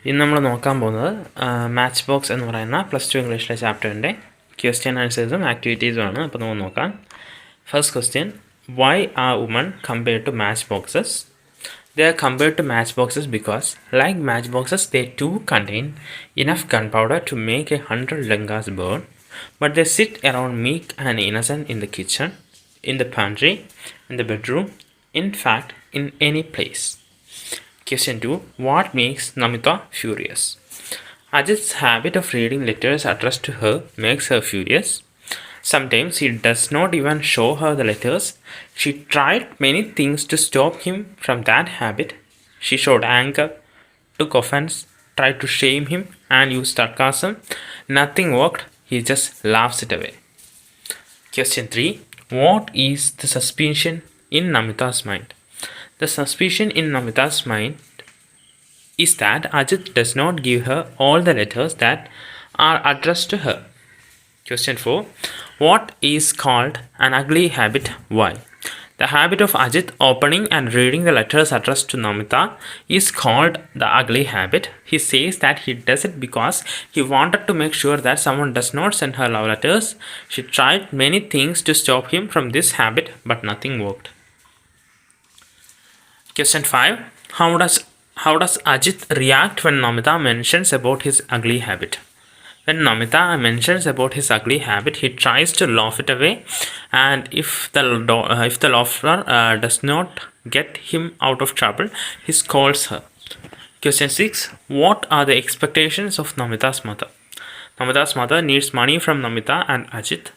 ഇന്ന് നമ്മൾ നോക്കാൻ പോകുന്നത് മാച്ച് ബോക്സ് എന്ന് പറയുന്ന +2 ഇംഗ്ലീഷിലെ ചാപ്റ്ററിൻ്റെ ക്വസ്റ്റ്യൻ ആൻസേഴ്സും ആക്ടിവിറ്റീസുമാണ്. അപ്പോൾ നമുക്ക് നോക്കാം. First question, why are women compared to match boxes? They are compared to matchboxes because, like matchboxes, they too contain enough gunpowder to make 100 langas burn, but they sit around meek and innocent in the kitchen, in the pantry, in the bedroom, in fact, in any place. Question 2. What makes Namita furious? Ajit's habit of reading letters addressed to her makes her furious. Sometimes he does not even show her the letters. She tried many things to stop him from that habit. She showed anger, took offense, tried to shame him, and used sarcasm. Nothing worked. He just laughs it away. Question 3. What is the suspicion in Namita's mind? The suspicion in Namita's mind is that Ajit does not give her all the letters that are addressed to her. Question 4. What is called an ugly habit? Why? The habit of Ajit opening and reading the letters addressed to Namita is called the ugly habit. He says that he does it because he wanted to make sure that someone does not send her love letters. She tried many things to stop him from this habit, but nothing worked. Question 5. How does Ajit react when Namita mentions about his ugly habit? When Namita mentions about his ugly habit, he tries to laugh it away, and if the laughter does not get him out of trouble, he scolds her. Question 6. What are the expectations of Namita's mother? Namita's mother needs money from Namita and Ajit.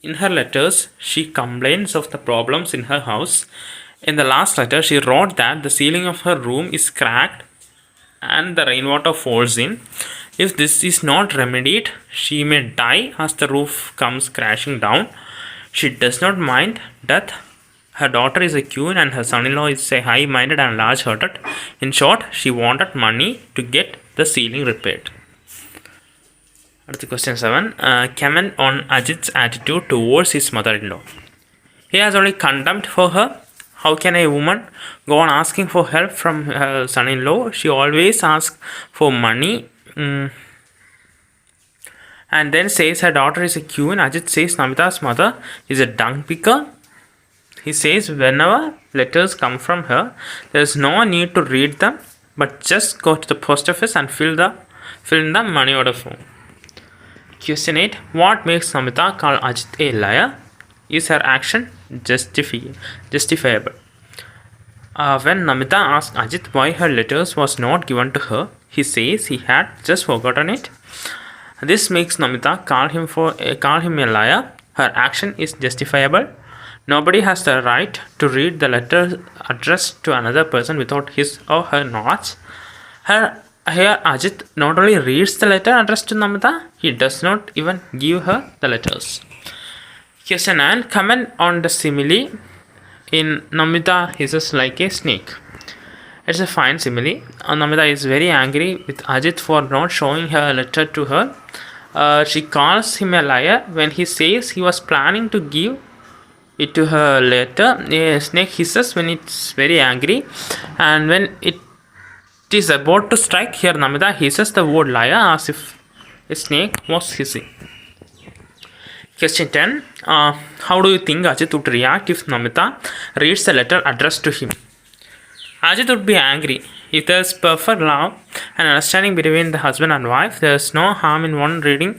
In her letters, she complains of the problems in her house. In the last letter, she wrote that the ceiling of her room is cracked and the rainwater falls in. If this is not remedied, she may die as the roof comes crashing down. She does not mind death. Her daughter is a queen and her son-in-law is a high-minded and large-hearted. In short, she wanted money to get the ceiling repaired. Question 7. Comment on Ajit's attitude towards his mother-in-law. He has only contempt for her. How can a woman go on asking for help from her son-in-law? She always asks for money. And then says her daughter is a queen. Ajit says Namita's mother is a dung picker. He says whenever letters come from her, there is no need to read them, but just go to the post office and fill in the money order form. Question 8. What makes Namita call Ajit a liar? Is her action justifiable? When Namita asked Ajit why her letters was not given to her, he says he had just forgotten it. This makes Namita call him a liar. Her action is justifiable. Nobody has the right to read the letter addressed to another person without his or her knowledge. Here Ajit not only reads the letter addressed to Namita, he does not even give her the letters. Question 9. Comment on the simile in Namita hisses like a snake. It's a fine simile. Namita is very angry with Ajit for not showing her letter to her. She calls him a liar when he says he was planning to give it to her later. A snake hisses when it's very angry, and when it is about to strike, here Namita hisses the word liar as if a snake was hissing. Question 10. How do you think Ajit would react if Namita reads the letter addressed to him? Ajit would be angry. If there is perfect love and understanding between the husband and wife, there is no harm in one reading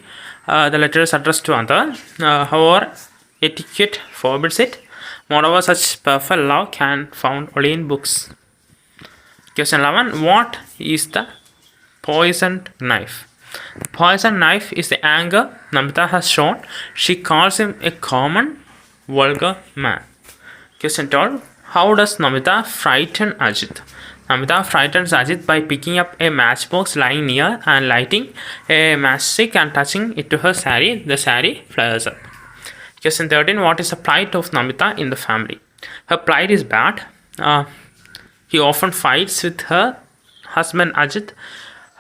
the letters addressed to another. However, etiquette forbids it. Moreover, such perfect love can found only in books. Question 11. What is the poisoned knife? The poisoned knife is the anger Namita has shown. She calls him a common, vulgar man. Question 12. How does Namita frighten Ajit? Namita frightens Ajit by picking up a matchbox lying near and lighting a matchstick and touching it to her sari. The sari flares up. Question 13. What is the plight of Namita in the family? Her plight is bad. He often fights with her husband Ajit.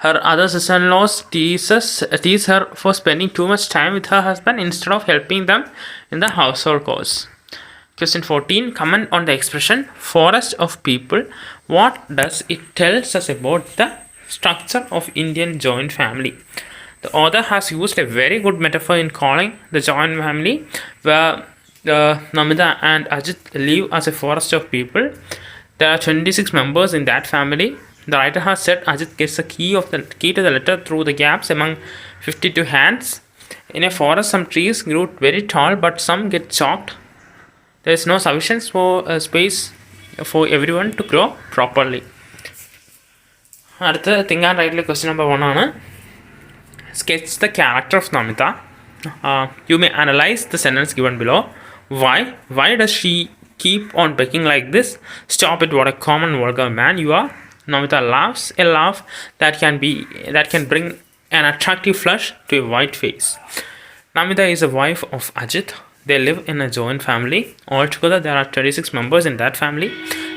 Her other sister-in-laws tease her for spending too much time with her husband instead of helping them in the household chores. Question 14. Comment on the expression forest of people. What does it tell us about the structure of Indian joint family. The author has used a very good metaphor in calling the joint family, where Namita and Ajit live as a forest of people. There are 26 members in that family. The writer has said Ajit gets the key to the letter through the gaps among 52 hands. In a forest, some trees grew very tall, but some get choked. There is no sufficient space for everyone to grow properly. അടുത്ത think and write question number 1 ആണ്. Sketch the character of Namita. You may analyze the sentence given below. Why does she keep on begging like this? Stop it, what a common vulgar man you are. Namita laughs a laugh that can bring an attractive flush to a white face. Namita is the wife of Ajit. They live in a joint family. Altogether, there are 36 members in that family.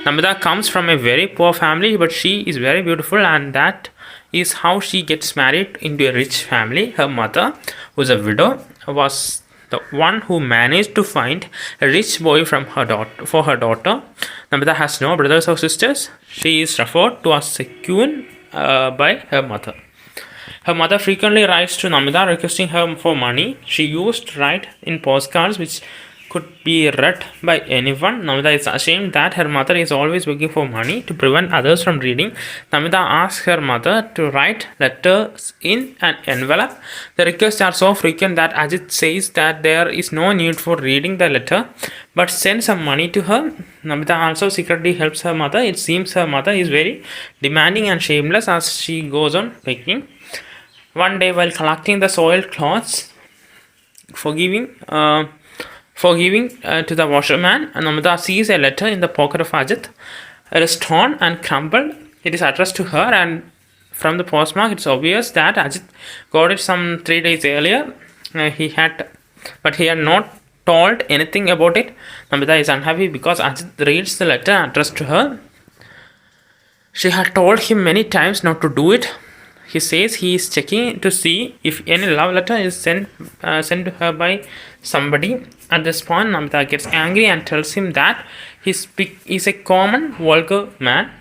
Namita comes from a very poor family, but she is very beautiful, and that is how she gets married into a rich family. Her mother, who is a widow, was the one who managed to find a rich boy for her daughter. Namita has no brothers or sisters. She is referred to as a queen by her mother. Her mother frequently writes to Namita requesting her for money. She used to write in postcards which could be read by anyone. Namita is ashamed that her mother is always begging for money. To prevent others from reading, Namita asks her mother to write letters in an envelope. The requests are so frequent that Ajit says that there is no need for reading the letter, but sends some money to her. Namita also secretly helps her mother. It seems her mother is very demanding and shameless as she goes on begging. One day, while collecting the soiled clothes for giving to the washerman, Namita sees a letter in the pocket of Ajit. It is torn and crumpled. It is addressed to her, and from the postmark, it's obvious that Ajit got it some 3 days earlier. But he had not told anything about it. Namita is unhappy because Ajit reads the letter addressed to her. She had told him many times not to do it. He says he is checking to see if any love letter is sent to her by somebody. At this point, Namita gets angry and tells him that he is a common vulgar man.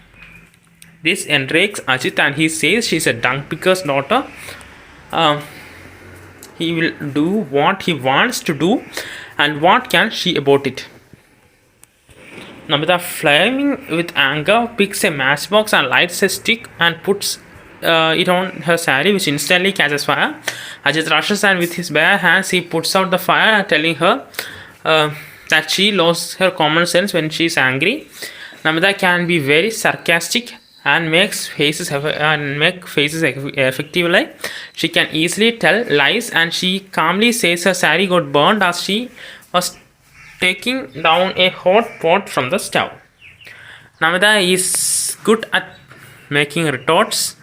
This enrages Ajit, and he says she is a dung picker's daughter. He will do what he wants to do, and what can she about it? Namita, flaming with anger, picks a matchbox and lights a stick and puts it on her saree, which instantly catches fire. Ajit rushes, and with his bare hands he puts out the fire, telling her that she lost her common sense when she is angry. Namita can be very sarcastic and make faces effectively. She can easily tell lies, and she calmly says her saree got burned as she was taking down a hot pot from the stove. Namita is good at making retorts.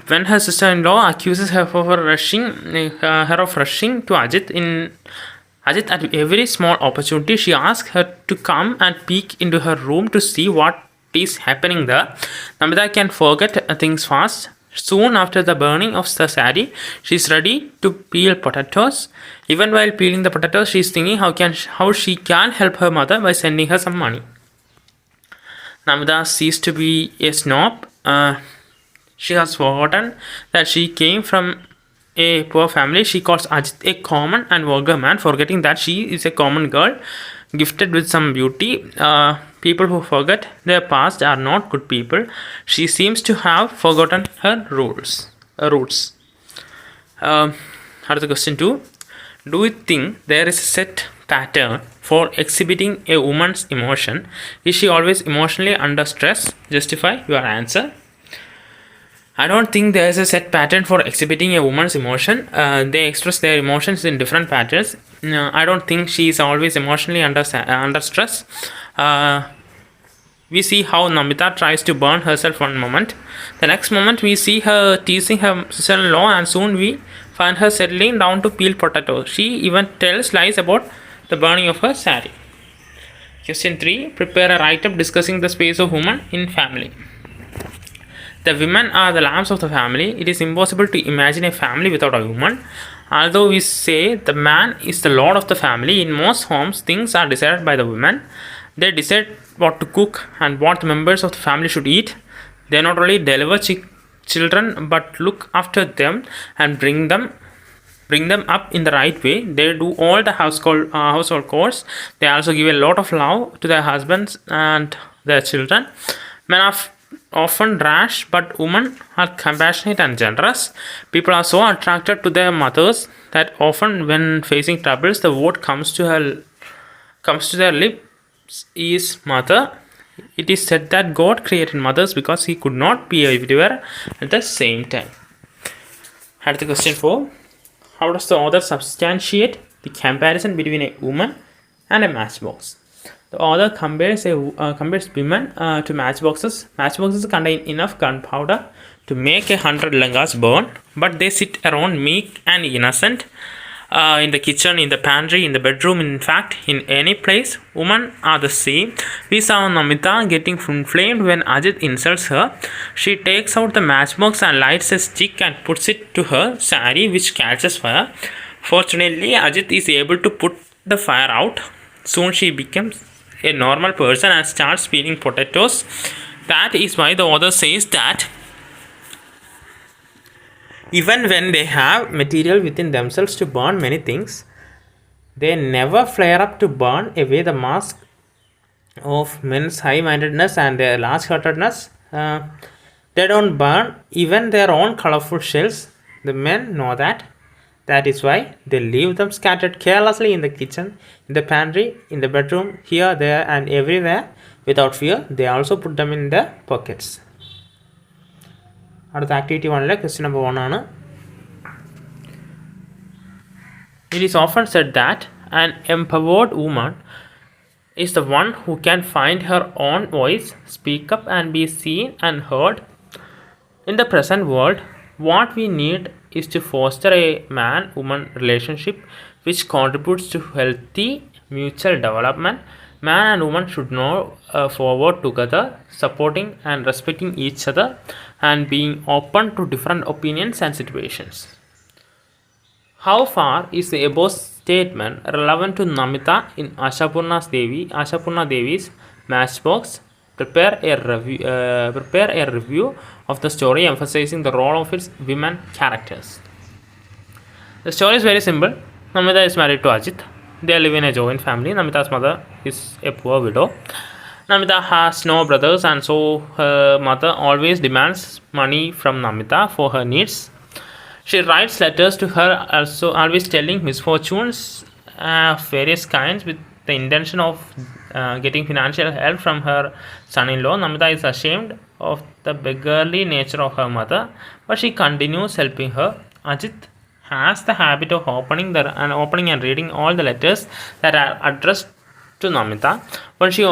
When her sister-in-law accuses her of rushing to Ajit at every small opportunity, she asks her to come and peek into her room to see what is happening there. Namita can forget things fast. Soon after the burning of the saree, she is ready to peel potatoes. Even while peeling the potatoes, she is thinking how she can help her mother by sending her some money. Namita ceased to be a snob. She has forgotten that she came from a poor family. She calls Ajit a common and vulgar man, forgetting that she is a common girl gifted with some beauty. People who forget their past are not good people. She seems to have forgotten her roots. Question 2. Do you think there is a set pattern for exhibiting a woman's emotion? Is she always emotionally under stress? Justify your answer. I don't think there is a set pattern for exhibiting a woman's emotion. They express their emotions in different patterns. I don't think she is always emotionally under stress. We see how Namita tries to burn herself one moment. The next moment we see her teasing her sister-in-law, and soon we find her settling down to peel potatoes. She even tells lies about the burning of her saree. Question 3. Prepare a write-up discussing the space of women in family. The women are the lamps of the family. It is impossible to imagine a family without a woman. Although we say the man is the lord of the family, in most homes things are decided by the women. They decide what to cook and what the members of the family should eat. They not only deliver children but look after them and bring them up in the right way. They do all the household chores. They also give a lot of love to their husbands and their children. Men are often rash, but women are compassionate and generous. People are so attracted to their mothers that often when facing troubles, the word comes to their lips is mother. It is said that God created mothers because he could not be everywhere at the same time. Had the question 4. How does the author substantiate the comparison between a woman and a matchbox? The author compares women to matchboxes. Matchboxes contain enough gunpowder to make 100 langas burn, but they sit around meek and innocent. In the kitchen, in the pantry, in the bedroom, in fact, in any place, women are the same. We saw Namita getting inflamed when Ajit insults her. She takes out the matchbox and lights a stick and puts it to her sari, which catches fire. Fortunately, Ajit is able to put the fire out. Soon she becomes a normal person and starts peeling potatoes. That is why the author says that even when they have material within themselves to burn many things, they never flare up to burn away the mask of men's high-mindedness and their large-heartedness. They don't burn even their own colorful shells. The men know that. That is why they leave them scattered carelessly in the kitchen, in the pantry, in the bedroom, here, there, and everywhere without fear. They also put them in their pockets. അടുത്ത activity 1 question number 1 ആണ്. It is often said that an empowered woman is the one who can find her own voice, speak up and be seen and heard. In the present world, what we need is to foster a man-woman relationship which contributes to healthy mutual development. Man and woman should move forward together, supporting and respecting each other and being open to different opinions and situations. How far is the above statement relevant to Namita in Ashapurna Devi's Matchbox? Prepare a review of the story emphasizing the role of its women characters. The story is very simple. Namita is married to Ajit. They live in a joint family. Namita's mother is a poor widow. Namita has no brothers and so her mother always demands money from Namita for her needs. She writes letters to her also always telling misfortunes of various kinds with the intention of getting financial help from her son-in-law. Namita is ashamed of the beggarly nature of her mother, but she continues helping her. Ajit has the habit of opening and reading all the letters that are addressed to Namita. When she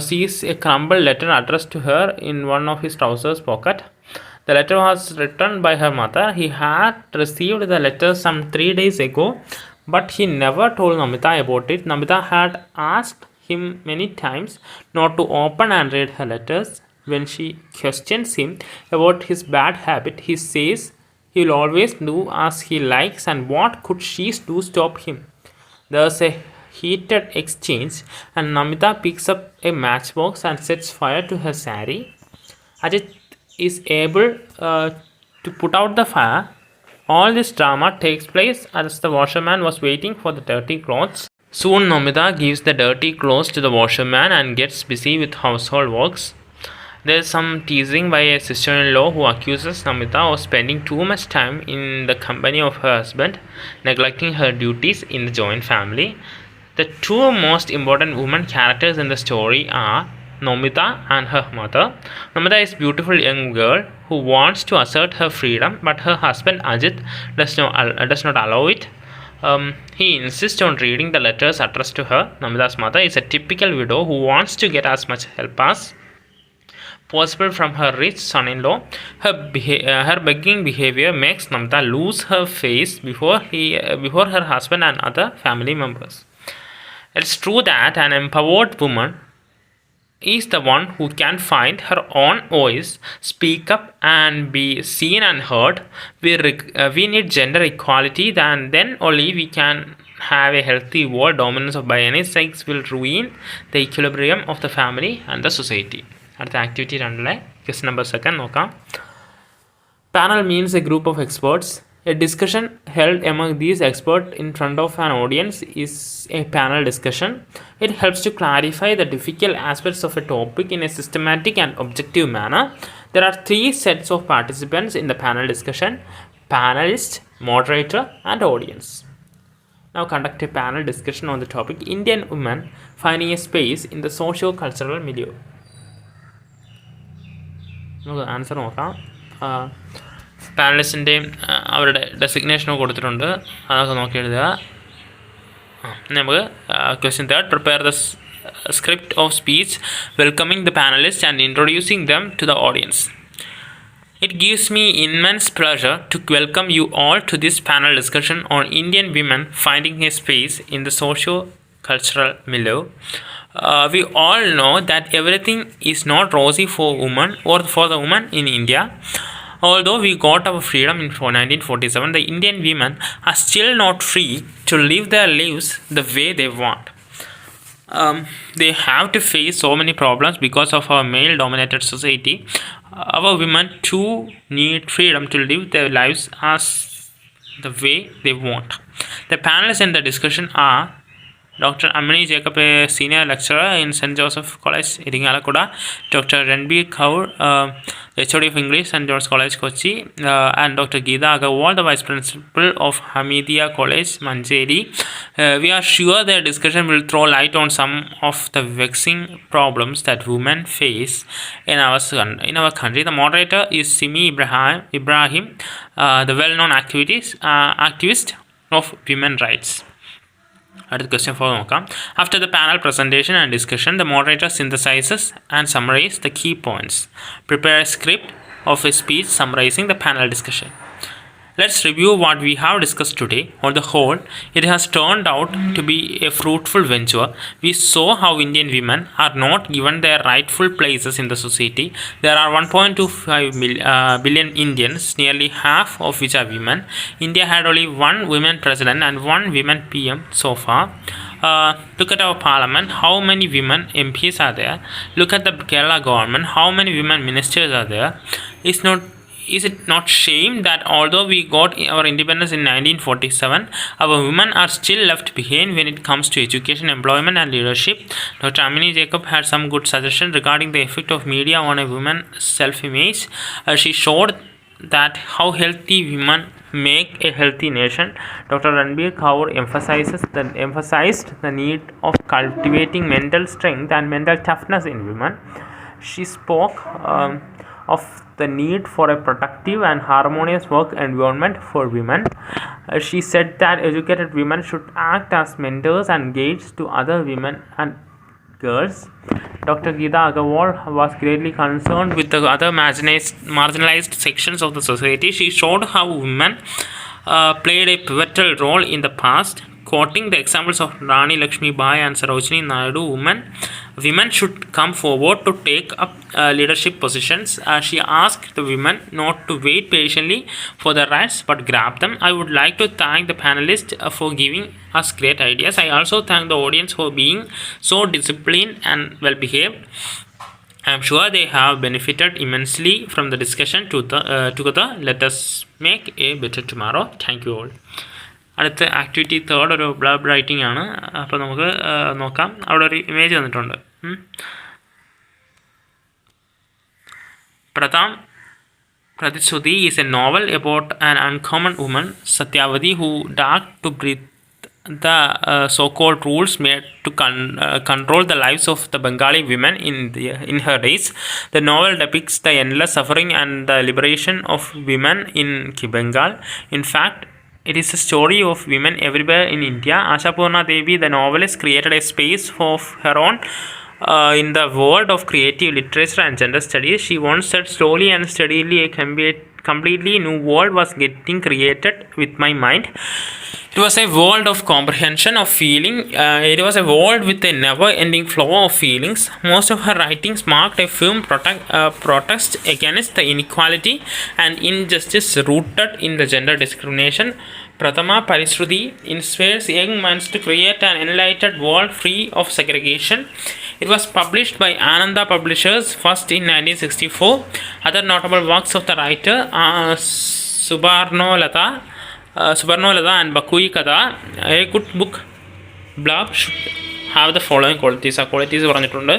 sees a crumpled letter addressed to her in one of his trousers pocket, the letter was written by her mother. He had received the letter some 3 days ago, but he never told Namita about it. Namita had asked him many times not to open and read her letters. When she questions him about his bad habit, he says he will always do as he likes, and what could she do stop him? There's a heated exchange and Namita picks up a matchbox and sets fire to her sari. Ajit is able to put out the fire. All this drama takes place as the washerman was waiting for the dirty clothes. Soon Namita gives the dirty clothes to the washerman and gets busy with household works. There is some teasing by a sister-in-law who accuses Namita of spending too much time in the company of her husband, neglecting her duties in the joint family. The two most important women characters in the story are Namita and her mother. Namita is a beautiful young girl who wants to assert her freedom, but her husband Ajit does not allow it. He insists on reading the letters addressed to her. Namita's mother is a typical widow who wants to get as much help as possible from her rich son-in-law. Her begging behavior makes Namita lose her face before her husband and other family members. It's true that an empowered woman is the one who can find her own voice, speak up and be seen and heard. We need gender equality, then only we can have a healthy world. Dominance by any sex will ruin the equilibrium of the family and the society. അടുത്ത activity 2 question number 2 നോക്കാം. Panel means a group of experts. A discussion held among these experts in front of an audience is a panel discussion. It helps to clarify the difficult aspects of a topic in a systematic and objective manner. There are three sets of participants in the panel discussion: panelist, moderator, and audience. Now conduct a panel discussion on the topic Indian women finding a space in the socio-cultural milieu. നമുക്ക് answer നോക്കാം. പാനലിസ്റ്റിൻ്റെയും അവരുടെ ഡെസിഗ്നേഷനും കൊടുത്തിട്ടുണ്ട്, അതൊക്കെ നോക്കി എഴുതുക. നമുക്ക് question third, prepare the script of speech welcoming the panelists and introducing them to the audience. It gives me immense pleasure to welcome you all to this panel discussion on Indian women finding a space in the socio-cultural milieu. We all know that everything is not rosy for women or for the women in India. Although we got our freedom in 1947, the Indian women are still not free to live their lives the way they want. They have to face so many problems because of our male-dominated society. Our women too need freedom to live their lives as the way they want. The panelists in the discussion are Dr. Amini Jacob, a senior lecturer in St. Joseph College, Iringalakkuda; Dr. Ranbir Kaur, HOD of English, St. George College, Kochi; and Dr. Geeta Agarwal, the Vice Principal of Hamidia College, Manjeri. We are sure their discussion will throw light on some of the vexing problems that women face in our country. The moderator is Simi Ibrahim, the well-known activist of women rights. Question 4. After the panel presentation and discussion, the moderator synthesizes and summarizes the key points. Prepare a script of a speech summarizing the panel discussion. Let's review what we have discussed today. On the whole, it has turned out to be a fruitful venture. We saw how Indian women are not given their rightful places in the society. There are 1.25 billion Indians, nearly half of which are women. India had only one women president and one women PM so far. Look at our parliament, how many women MPs are there? Look at the Kerala government, how many women ministers are there? Is it not shame that although we got our independence in 1947, our women are still left behind when it comes to education, employment and leadership? Dr. Amini Jacob had some good suggestions regarding the effect of media on a woman's self-image. She showed that how healthy women make a healthy nation. Dr. Ranbir Kaur emphasized the need of cultivating mental strength and mental toughness in women. She spoke of the need for a productive and harmonious work environment for women. She said that educated women should act as mentors and guides to other women and girls. Dr. Geeta Agarwal was greatly concerned with the other marginalized sections of the society. She showed how women played a pivotal role in the past. Quoting the examples of Rani Lakshmi Bai and Sarojini Naidu, women should come forward to take up leadership positions. She asked the women not to wait patiently for their rights but grab them. I would like to thank the panelists for giving us great ideas. I also thank the audience for being so disciplined and well behaved. I am sure they have benefited immensely from the discussion. Together, let us make a better tomorrow. Thank you all. അടുത്ത activity third ഒരു ബ്ലബ് writing ആണ്. അപ്പോൾ നമുക്ക് നോക്കാം. അവിടെ ഒരു image വന്നിട്ടുണ്ട്. Pratham Pratishruti is a novel about an uncommon woman, Satyavati, who dared to break the so-called rules made to control the lives of the Bengali women in her days. The novel depicts the endless suffering and the liberation of women in Bengal. In fact, it is a story of women everywhere in India. Ashapurna Devi, the novelist, created a space of her own in the world of creative literature and gender studies. She once said, slowly and steadily a completely new world was getting created with my mind. It was a world of comprehension of feeling. It was a world with a never-ending flow of feelings. Most of her writings marked a firm protest against the inequality and injustice rooted in the gender discrimination. Prathama Pratishruti inspires young minds to create an enlightened world free of segregation. It was published by Ananda Publishers first in 1964. Other notable works of the writer are Subarnolata and Bakui Kada. A good book blurb should have the following qualities. ആ qualities പറഞ്ഞിട്ടുണ്ട്.